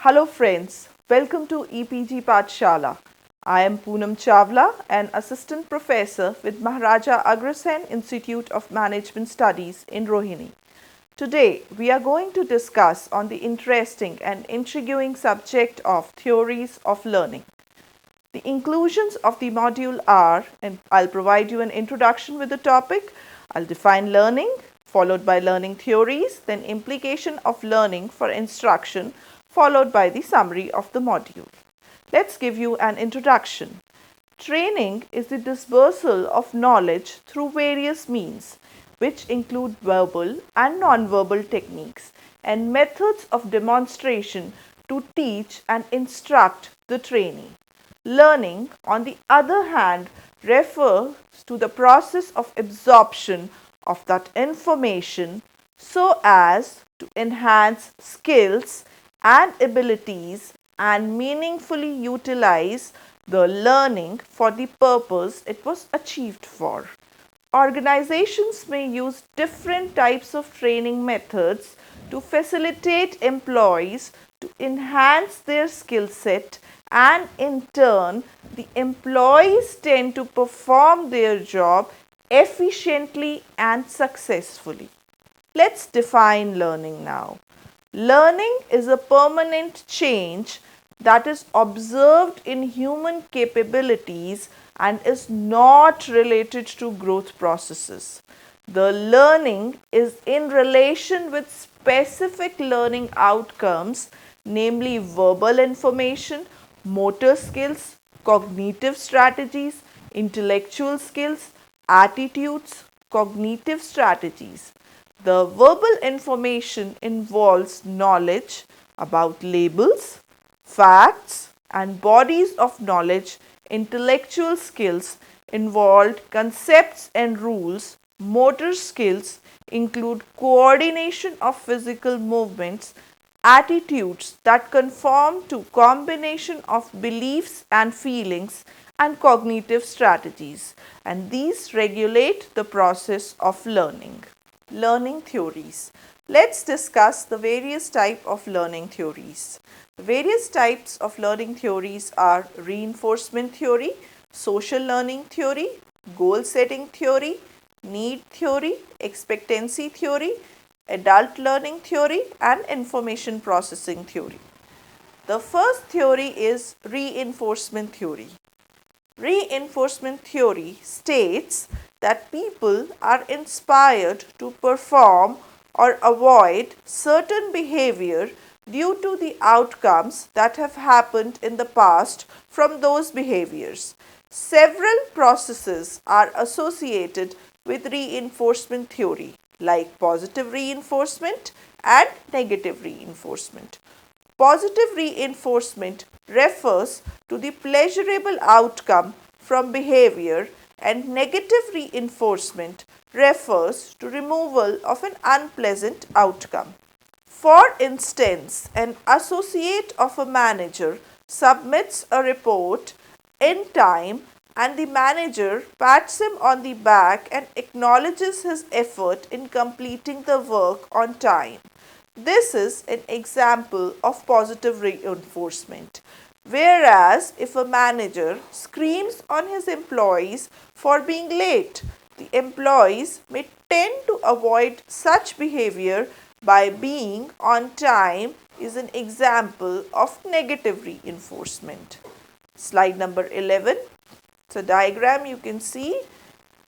Hello friends, welcome to EPG Pathshala. I am Poonam Chawla, an assistant professor with Maharaja Agrasen Institute of Management Studies in Rohini. Today we are going to discuss on the interesting and intriguing subject of theories of learning. The inclusions of the module are, and I'll provide you an introduction with the topic. I'll define learning, followed by learning theories, then implication of learning for instruction, followed by the summary of the module. Let's give you an introduction. Training is the dispersal of knowledge through various means, which include verbal and non-verbal techniques and methods of demonstration to teach and instruct the trainee. Learning, on the other hand, refers to the process of absorption of that information so as to enhance skills and abilities and meaningfully utilize the learning for the purpose it was achieved for. Organizations may use different types of training methods to facilitate employees to enhance their skill set, and in turn the employees tend to perform their job efficiently and successfully. Let's define learning now. Learning is a permanent change that is observed in human capabilities and is not related to growth processes. The learning is in relation with specific learning outcomes, namely verbal information, motor skills, cognitive strategies, intellectual skills, attitudes, cognitive strategies. The verbal information involves knowledge about labels, facts, and bodies of knowledge. Intellectual skills involve concepts and rules. Motor skills include coordination of physical movements. Attitudes that conform to combination of beliefs and feelings, and cognitive strategies, and these regulate the process of learning. Learning theories. Let's discuss the various types of learning theories. The various types of learning theories are reinforcement theory, social learning theory, goal setting theory, need theory, expectancy theory, adult learning theory, and information processing theory. The first theory is reinforcement theory. Reinforcement theory states that people are inspired to perform or avoid certain behavior due to the outcomes that have happened in the past from those behaviors. Several processes are associated with reinforcement theory, like positive reinforcement and negative reinforcement. Positive reinforcement refers to the pleasurable outcome from behavior, and negative reinforcement refers to removal of an unpleasant outcome. For instance, an associate of a manager submits a report in time and the manager pats him on the back and acknowledges his effort in completing the work on time. This is an example of positive reinforcement. Whereas if a manager screams on his employees for being late, the employees may tend to avoid such behavior by being on time is an example of negative reinforcement. Slide number 11. It's a diagram you can see.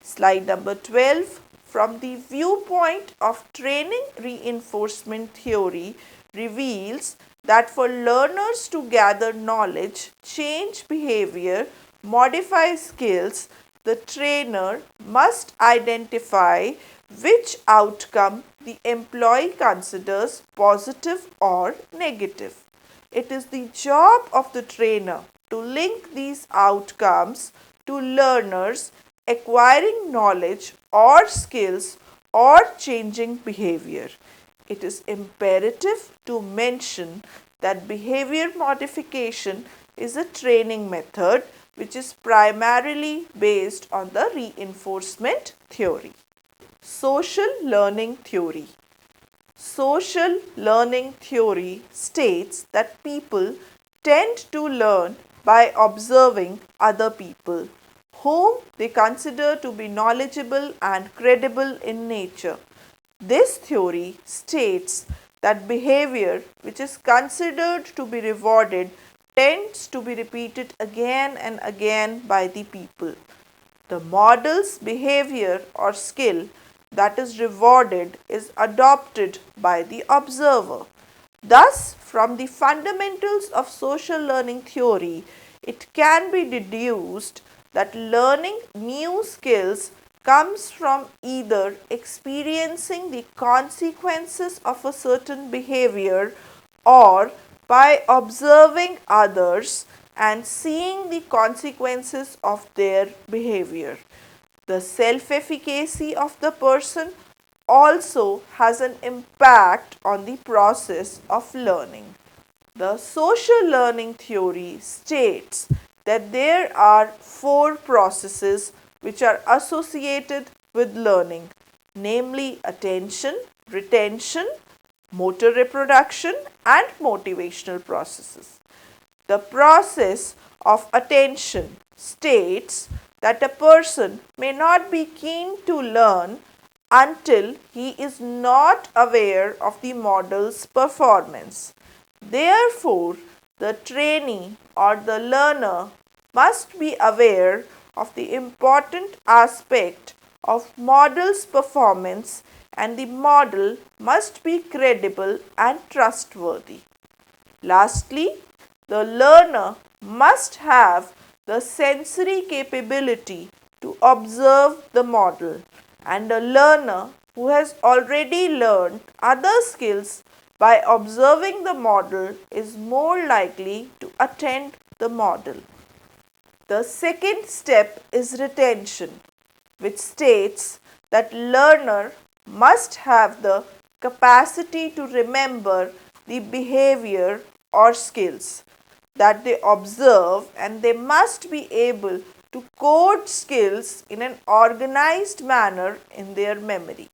Slide number 12. From the viewpoint of training, reinforcement theory reveals that for learners to gather knowledge, change behavior, modify skills, the trainer must identify which outcome the employee considers positive or negative. It is the job of the trainer to link these outcomes to learners acquiring knowledge or skills or changing behavior. It is imperative to mention that behavior modification is a training method which is primarily based on the reinforcement theory. Social learning theory. social learning theory states that people tend to learn by observing other people, whom they consider to be knowledgeable and credible in nature. This theory states that behavior which is considered to be rewarded tends to be repeated again and again by the people. The model's behavior or skill that is rewarded is adopted by the observer. Thus, from the fundamentals of social learning theory, it can be deduced that learning new skills comes from either experiencing the consequences of a certain behavior or by observing others and seeing the consequences of their behavior. The self-efficacy of the person also has an impact on the process of learning. The social learning theory states that there are four processes which are associated with learning, namely attention, retention, motor reproduction, and motivational processes. The process of attention states that a person may not be keen to learn until he is not aware of the model's performance. Therefore, the trainee or the learner must be aware of the important aspect of model's performance, and the model must be credible and trustworthy. Lastly, the learner must have the sensory capability to observe the model, and a learner who has already learned other skills by observing the model is more likely to attend the model. The second step is retention, which states that learner must have the capacity to remember the behavior or skills that they observe, and they must be able to code skills in an organized manner in their memory.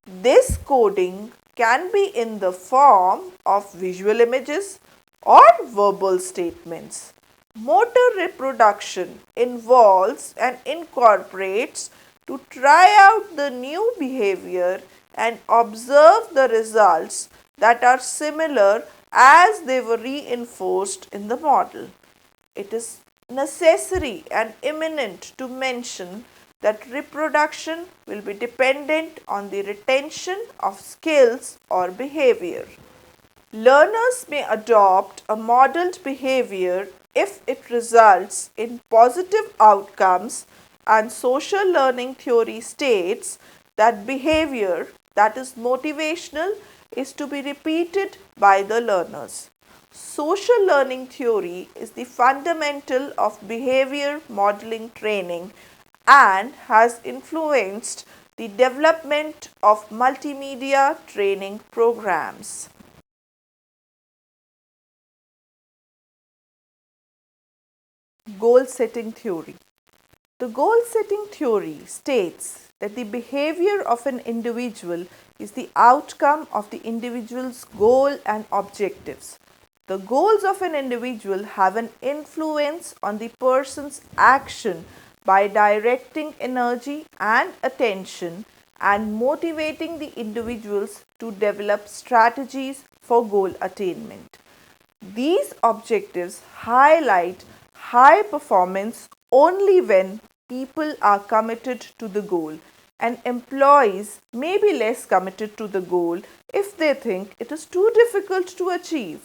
This coding can be in the form of visual images or verbal statements. Motor reproduction involves and incorporates to try out the new behavior and observe the results that are similar as they were reinforced in the model. It is necessary and imminent to mention that reproduction will be dependent on the retention of skills or behavior. Learners may adopt a modeled behavior if it results in positive outcomes, and social learning theory states that behavior that is motivational is to be repeated by the learners. Social learning theory is the fundamental of behavior modeling training and has influenced the development of multimedia training programs. Goal setting theory. The goal setting theory states that the behavior of an individual is the outcome of the individual's goal and objectives. The goals of an individual have an influence on the person's action by directing energy and attention and motivating the individuals to develop strategies for goal attainment. These objectives highlight high performance only when people are committed to the goal, and employees may be less committed to the goal if they think it is too difficult to achieve.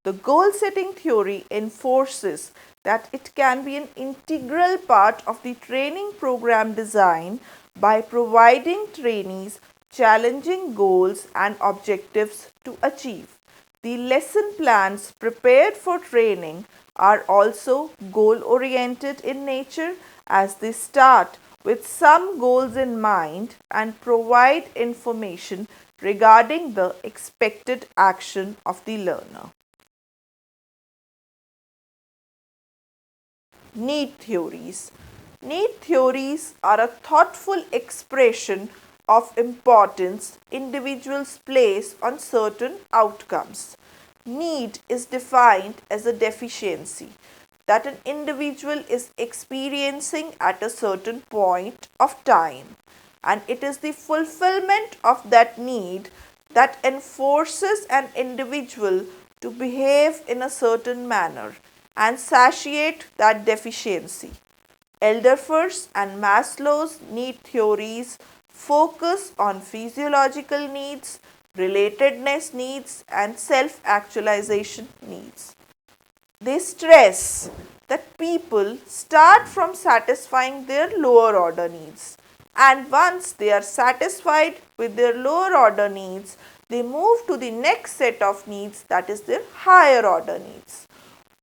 The goal setting theory enforces that it can be an integral part of the training program design by providing trainees challenging goals and objectives to achieve. The lesson plans prepared for training are also goal-oriented in nature, as they start with some goals in mind and provide information regarding the expected action of the learner. Need theories. Need theories are a thoughtful expression of importance individuals place on certain outcomes. Need is defined as a deficiency that an individual is experiencing at a certain point of time, and it is the fulfillment of that need that enforces an individual to behave in a certain manner and satiate that deficiency. Elderfors and Maslow's need theories focus on physiological needs, relatedness needs, and self actualization needs. They stress that people start from satisfying their lower order needs, and once they are satisfied with their lower order needs, they move to the next set of needs, that is their higher order needs.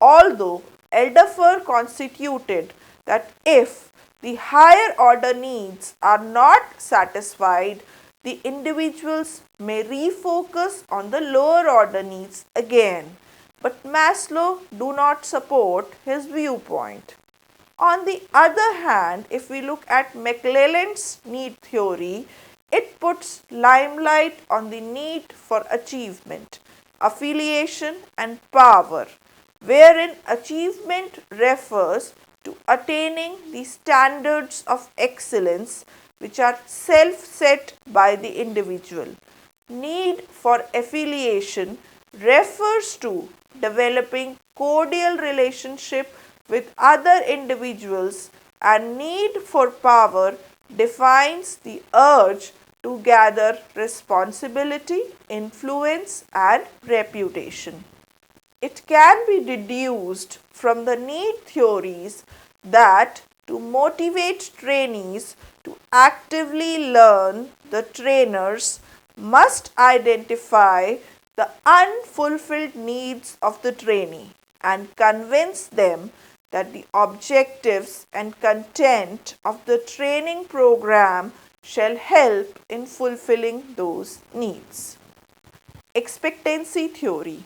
Although Elderfer constituted that if the higher order needs are not satisfied, the individuals may refocus on the lower order needs again. But Maslow do not support his viewpoint. On the other hand, if we look at McClelland's need theory, it puts limelight on the need for achievement, affiliation and power, wherein achievement refers to attaining the standards of excellence which are self-set by the individual. Need for affiliation refers to developing cordial relationship with other individuals, and need for power defines the urge to gather responsibility, influence and reputation. It can be deduced from the need theories that to motivate trainees to actively learn, the trainers must identify the unfulfilled needs of the trainee and convince them that the objectives and content of the training program shall help in fulfilling those needs. Expectancy theory.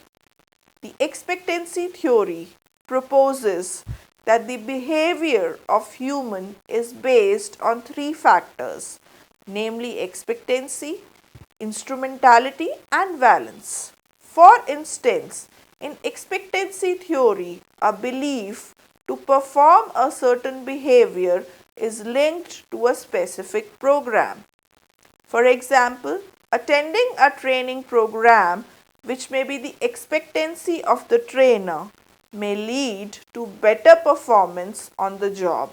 The expectancy theory proposes that the behavior of human is based on three factors, namely expectancy, instrumentality and valence. For instance, in expectancy theory, a belief to perform a certain behavior is linked to a specific program. For example, attending a training program, which may be the expectancy of the trainer, may lead to better performance on the job,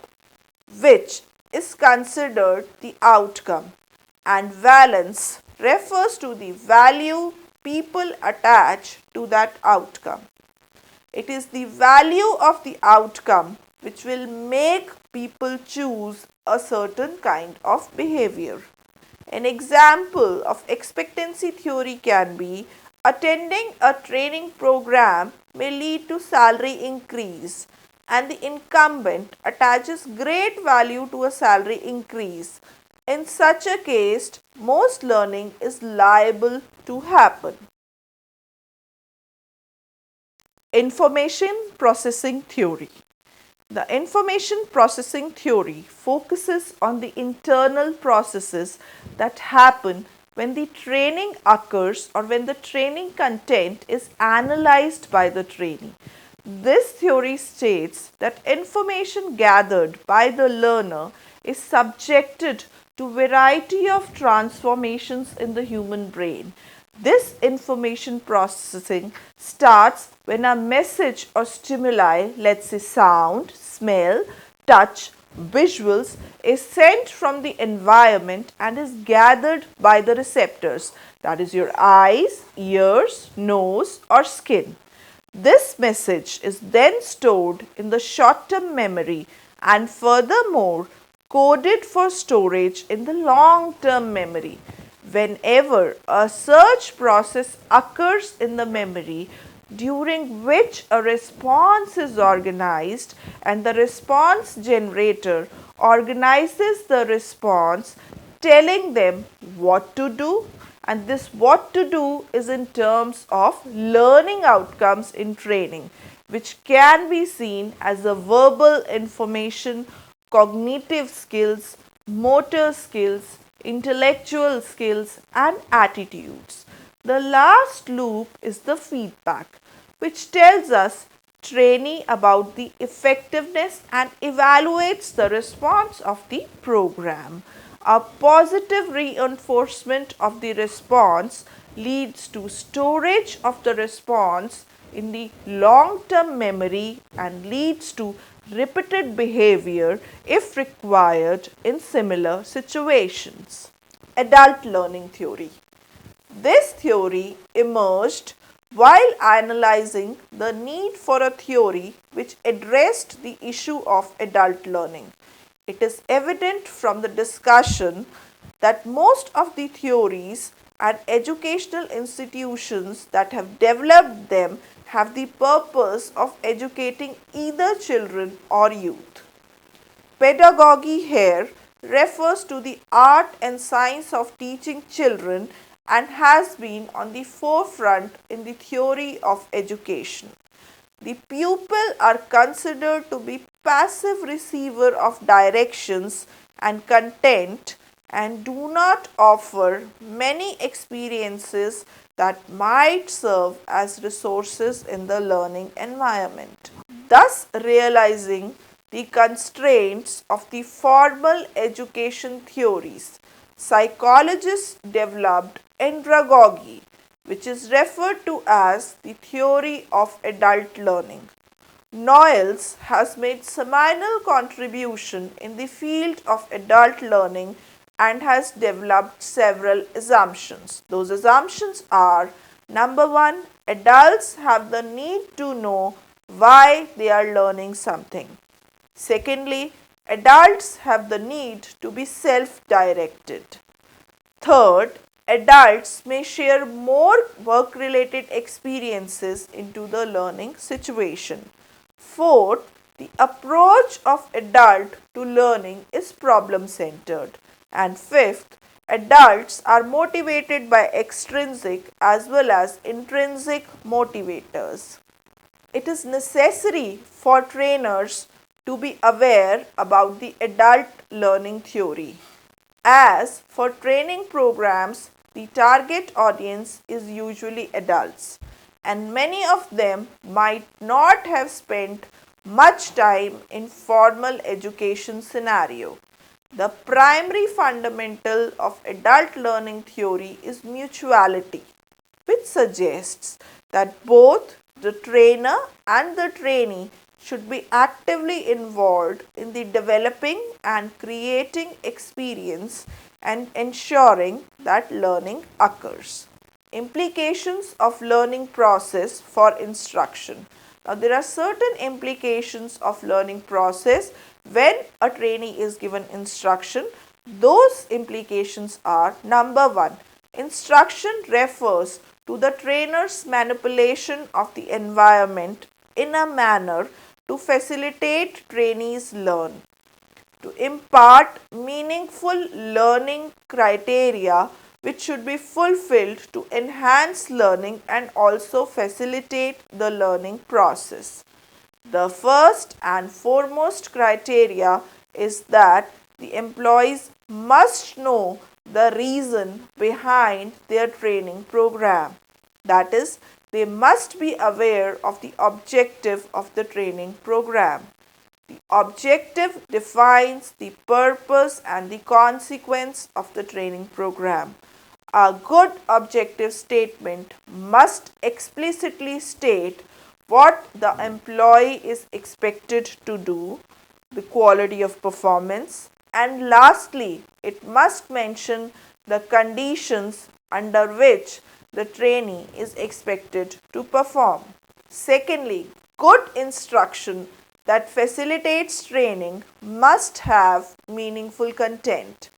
which is considered the outcome, and valence refers to the value people attach to that outcome. It is the value of the outcome which will make people choose a certain kind of behavior. An example of expectancy theory can be attending a training program may lead to salary increase, and the incumbent attaches great value to a salary increase. In such a case, most learning is liable to happen. Information processing theory. The information processing theory focuses on the internal processes that happen when the training occurs or when the training content is analyzed by the trainee. This theory states that information gathered by the learner is subjected to variety of transformations in the human brain. This information processing starts when a message or stimuli, let's say sound, smell, touch, visuals, is sent from the environment and is gathered by the receptors, that is your eyes, ears, nose or skin. This message is then stored in the short-term memory and furthermore coded for storage in the long-term memory. Whenever a search process occurs in the memory during which a response is organized and the response generator organizes the response telling them what to do, and this what to do is in terms of learning outcomes in training, which can be seen as a verbal information, cognitive skills, motor skills, intellectual skills, and attitudes. The last loop is the feedback, which tells us trainee about the effectiveness and evaluates the response of the program. A positive reinforcement of the response leads to storage of the response in the long term memory and leads to repeated behavior if required in similar situations. Adult learning theory. This theory emerged while analyzing the need for a theory which addressed the issue of adult learning. It is evident from the discussion that most of the theories and educational institutions that have developed them have the purpose of educating either children or youth. Pedagogy here refers to the art and science of teaching children and has been on the forefront in the theory of education. The pupil are considered to be passive receiver of directions and content and do not offer many experiences that might serve as resources in the learning environment. Thus, realizing the constraints of the formal education theories, psychologists developed andragogy, which is referred to as the theory of adult learning. Noyles has made seminal contribution in the field of adult learning and has developed several assumptions. Those assumptions are: number one, adults have the need to know why they are learning something. Secondly, adults have the need to be self-directed. Third, adults may share more work-related experiences into the learning situation. Fourth, the approach of adult to learning is problem-centered. And fifth, adults are motivated by extrinsic as well as intrinsic motivators. It is necessary for trainers to be aware about the adult learning theory. As for training programs, the target audience is usually adults, and many of them might not have spent much time in formal education scenario. The primary fundamental of adult learning theory is mutuality, which suggests that both the trainer and the trainee should be actively involved in the developing and creating experience and ensuring that learning occurs. Implications of learning process for instruction. Now, there are certain implications of learning process when a trainee is given instruction. Those implications are: number one, instruction refers to the trainer's manipulation of the environment in a manner to facilitate trainees learn, to impart meaningful learning criteria which should be fulfilled to enhance learning and also facilitate the learning process. The first and foremost criteria is that the employees must know the reason behind their training program. That is, they must be aware of the objective of the training program. The objective defines the purpose and the consequence of the training program. A good objective statement must explicitly state what the employee is expected to do, the quality of performance, and lastly, it must mention the conditions under which the trainee is expected to perform. Secondly, good instruction that facilitates training must have meaningful content.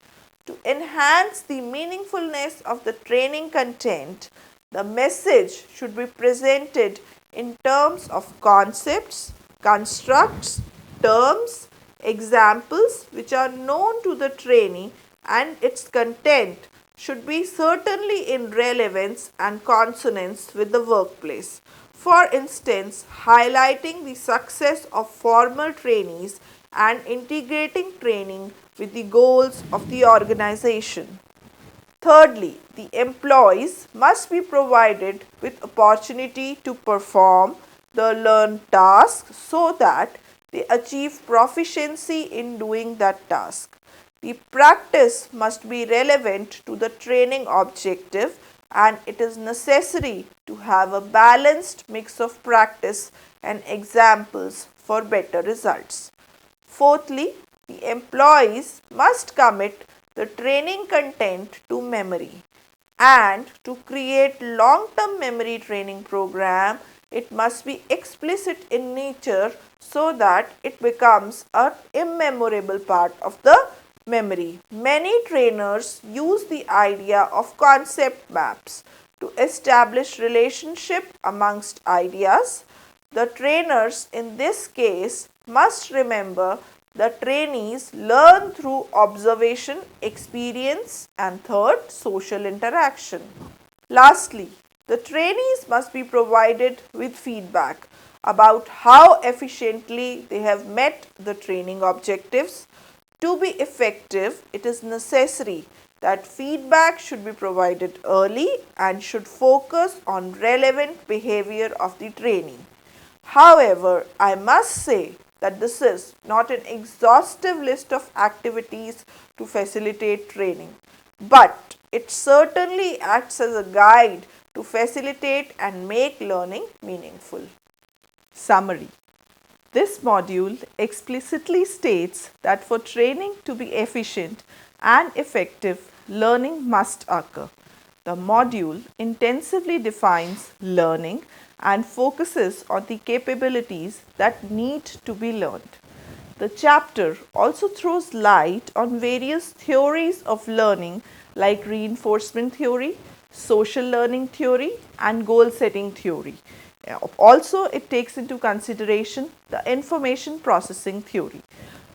To enhance the meaningfulness of the training content, the message should be presented in terms of concepts, constructs, terms, examples which are known to the trainee, and its content should be certainly in relevance and consonance with the workplace. For instance, highlighting the success of former trainees and integrating training with the goals of the organization. Thirdly, the employees must be provided with opportunity to perform the learned task so that they achieve proficiency in doing that task. The practice must be relevant to the training objective, and it is necessary to have a balanced mix of practice and examples for better results. Fourthly, the employees must commit the training content to memory, and to create long-term memory training program, it must be explicit in nature so that it becomes an immemorable part of the memory. Many trainers use the idea of concept maps to establish relationship amongst ideas. The trainers in this case must remember the trainees learn through observation, experience, and third, social interaction. Lastly, the trainees must be provided with feedback about how efficiently they have met the training objectives. To be effective, it is necessary that feedback should be provided early and should focus on relevant behavior of the trainee. However, I must say that this is not an exhaustive list of activities to facilitate training, but it certainly acts as a guide to facilitate and make learning meaningful. Summary. This module explicitly states that for training to be efficient and effective, learning must occur. The module intensively defines learning and focuses on the capabilities that need to be learned. The chapter also throws light on various theories of learning like reinforcement theory, social learning theory, and goal setting theory. Also, it takes into consideration the information processing theory.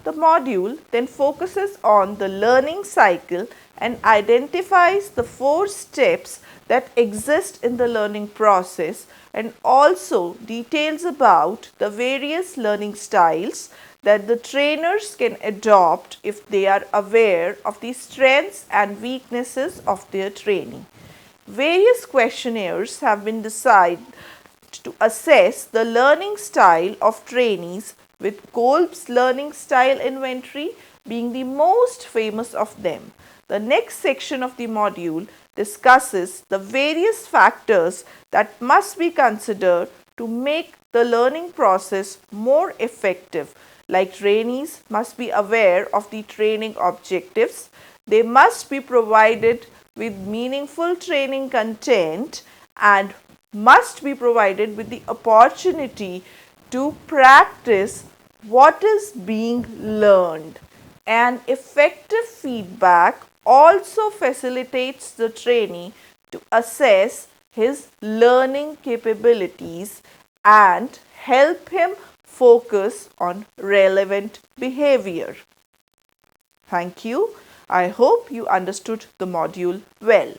The module then focuses on the learning cycle and identifies the 4 steps that exist in the learning process, and also details about the various learning styles that the trainers can adopt if they are aware of the strengths and weaknesses of their trainee. Various questionnaires have been designed to assess the learning style of trainees, with Kolb's learning style inventory being the most famous of them. The next section of the module discusses the various factors that must be considered to make the learning process more effective. Like trainees must be aware of the training objectives, they must be provided with meaningful training content, and must be provided with the opportunity to practice what is being learned. And effective feedback also facilitates the trainee to assess his learning capabilities and help him focus on relevant behavior. Thank you. I hope you understood the module well.